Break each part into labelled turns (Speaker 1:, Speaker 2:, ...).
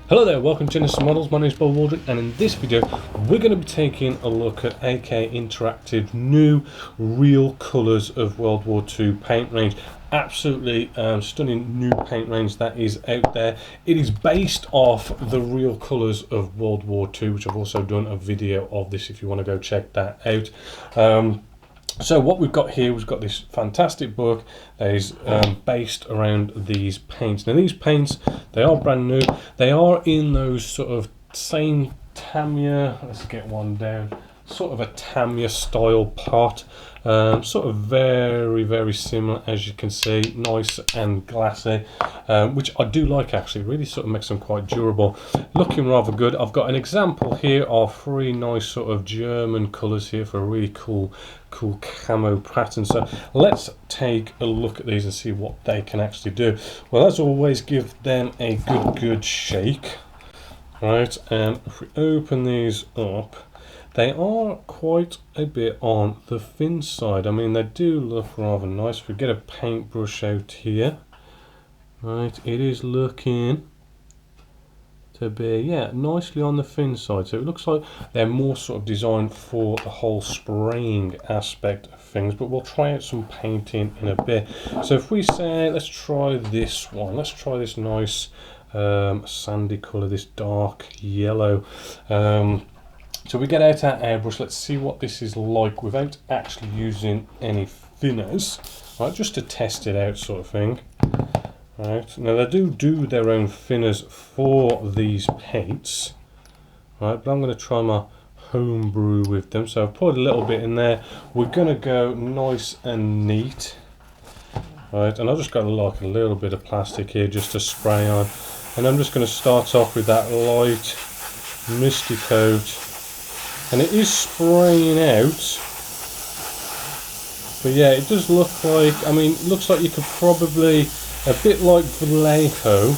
Speaker 1: Hello there, welcome to Genesis Models. My name is Bob Waldron, and in this video we're going to be taking a look at AK Interactive new real colours of World War II paint range. Absolutely stunning new paint range that is out there. It is based off the real colours of World War II, which I've also done a video of this if you want to go check that out. So what we've got here, we've got this fantastic book that is based around these paints. Now these paints, they are brand new. They are in those sort of same Tamiya, let's get one down, sort of a Tamiya style pot. Sort of very similar, as you can see, nice and glassy, which I do like actually. Really sort of makes them quite durable, looking rather good. I've got an example here of three nice sort of German colours here for a really cool camo pattern. So let's take a look at these and see what they can actually do. Well, as always, give them a good shake, right? And if we open these up, they are quite a bit on the thin side. I mean, they do look rather nice. If we get a paintbrush out here, right, it is looking to be, yeah, nicely on the thin side. So it looks like they're more sort of designed for the whole spraying aspect of things, but we'll try out some painting in a bit. So if we say, let's try this one. Let's try this nice sandy colour, this dark yellow. So we get out our airbrush, let's see what this is like without actually using any thinners, right, just to test it out sort of thing. Right, now they do their own thinners for these paints, right, but I'm going to try my homebrew with them. So I've put a little bit in there. We're going to go nice and neat, right, and I've just got like a little bit of plastic here just to spray on, and I'm just going to start off with that light misty coat. And it is spraying out, but yeah, it does look like, I mean, it looks like you could probably, a bit like Vallejo,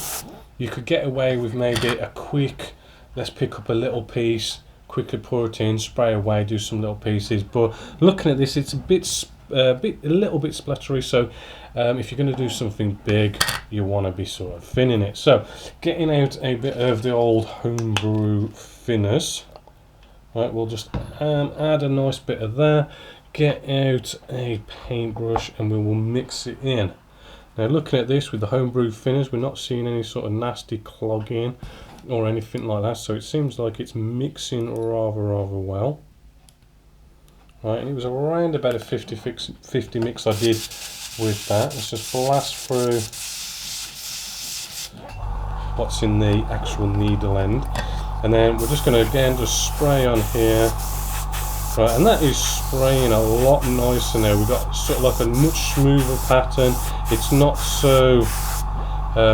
Speaker 1: you could get away with maybe a quick, let's pick up a little piece, quickly pour it in, spray away, do some little pieces. But looking at this, it's a little bit splattery. So if you're going to do something big, you want to be sort of thinning it. So getting out a bit of the old homebrew thinners. Right, we'll just add a nice bit of that, get out a paintbrush, and we will mix it in. Now looking at this with the homebrew thinners, we're not seeing any sort of nasty clogging or anything like that, so it seems like it's mixing rather well. Right, and it was around about a 50 mix I did with that. Let's just blast through what's in the actual needle end. And then we're just going to again just spray on here, right, and that is spraying a lot nicer now. We've got sort of like a much smoother pattern. It's not so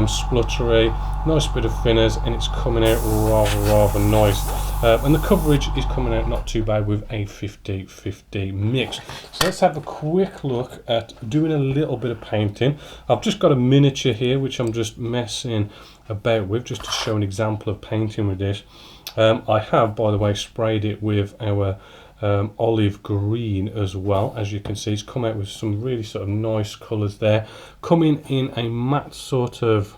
Speaker 1: spluttery. Nice bit of thinners, and it's coming out rather nice. And the coverage is coming out not too bad with a 50-50 mix. So let's have a quick look at doing a little bit of painting. I've just got a miniature here which I'm just messing about with just to show an example of painting with this. I have, by the way, sprayed it with our olive green as well. As you can see, it's come out with some really sort of nice colours there, coming in a matte sort of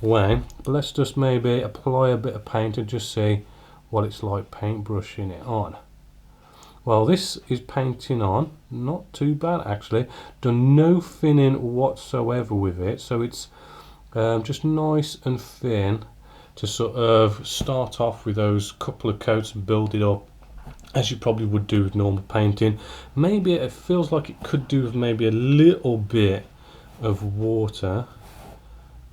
Speaker 1: way. But let's just maybe apply a bit of paint and just see what it's like paintbrushing it on. Well, this is painting on not too bad actually. Done no thinning whatsoever with it, so it's just nice and thin to sort of start off with those couple of coats and build it up as you probably would do with normal painting. Maybe it feels like it could do with maybe a little bit of water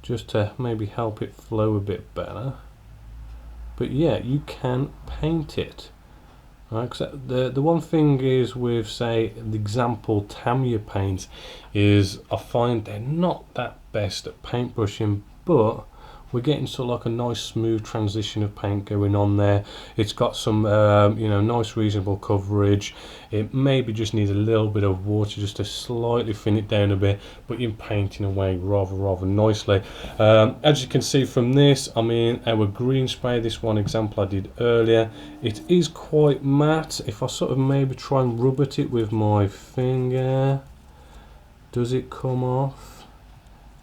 Speaker 1: just to maybe help it flow a bit better. But yeah, you can paint it. Right, 'cause the one thing is with, say, the example Tamiya paints is I find they're not that best at paintbrushing, but we're getting sort of like a nice smooth transition of paint going on there. It's got some you know, nice reasonable coverage. It maybe just needs a little bit of water just to slightly thin it down a bit, but you're painting away rather nicely. As you can see from this, I mean, our green spray, this one example I did earlier, it is quite matte. If I sort of maybe try and rub at it with my finger, does it come off?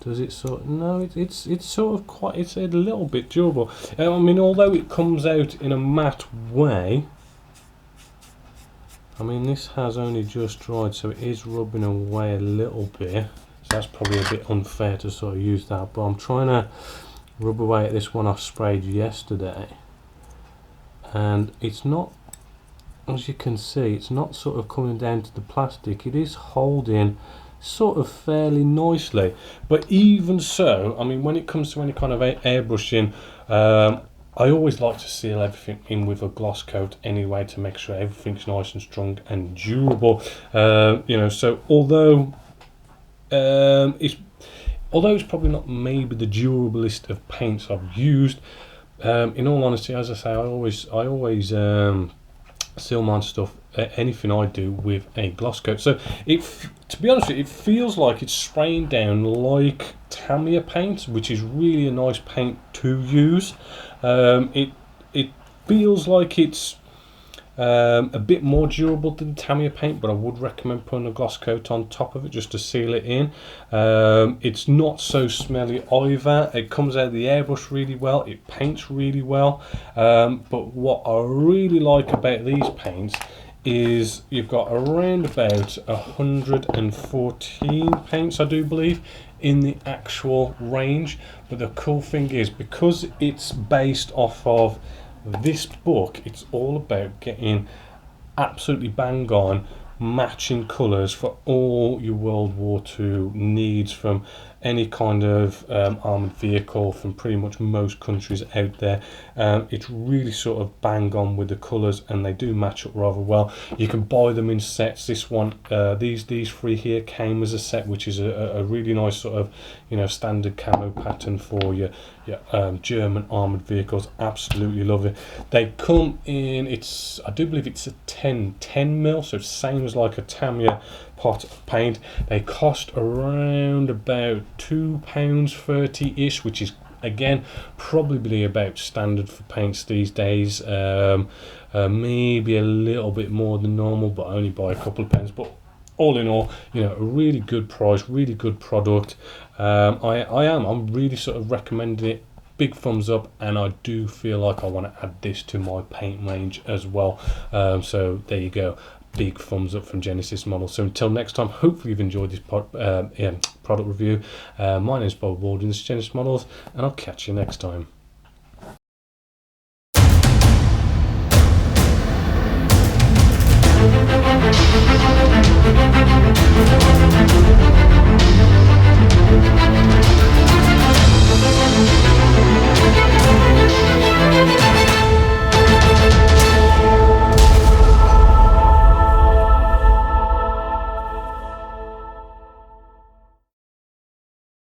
Speaker 1: Does it sort of, no, it's sort of quite, it's a little bit durable. I mean, although it comes out in a matte way, I mean, this has only just dried, so it is rubbing away a little bit. So that's probably a bit unfair to sort of use that, but I'm trying to rub away at this one I sprayed yesterday, and it's not, as you can see, it's not sort of coming down to the plastic. It is holding sort of fairly nicely, but even so, I mean, when it comes to any kind of airbrushing, I always like to seal everything in with a gloss coat anyway, to make sure everything's nice and strong and durable. You know, so although it's probably not maybe the durablest of paints I've used, in all honesty, as I say, I always seal my stuff, anything I do, with a gloss coat. So to be honest with you, it feels like it's spraying down like Tamiya paint, which is really a nice paint to use. It feels like it's a bit more durable than Tamiya paint, but I would recommend putting a gloss coat on top of it just to seal it in. It's not so smelly either. It comes out of the airbrush really well. It paints really well. But what I really like about these paints is you've got around about 114 paints, I do believe, in the actual range. But the cool thing is, because it's based off of this book, it's all about getting absolutely bang on matching colours for all your World War II needs, from any kind of armoured vehicle from pretty much most countries out there. It's really sort of bang on with the colours, and they do match up rather well. You can buy them in sets. This one, these three here came as a set, which is a really nice sort of, you know, standard camo pattern for your German armoured vehicles. Absolutely love it. They come in, I do believe it's a 10 mil, so same as like a Tamiya pot of paint. They cost around about £2.30-ish, which is again probably about standard for paints these days. Maybe a little bit more than normal, but only by a couple of pence. But all in all, you know, a really good price, really good product. I'm really sort of recommending it. Big thumbs up, and I do feel like I want to add this to my paint range as well. So there you go. Big thumbs up from Genesis Models. So until next time, hopefully you've enjoyed this product review. My name is Bob Waldron, this is Genesis Models, and I'll catch you next time.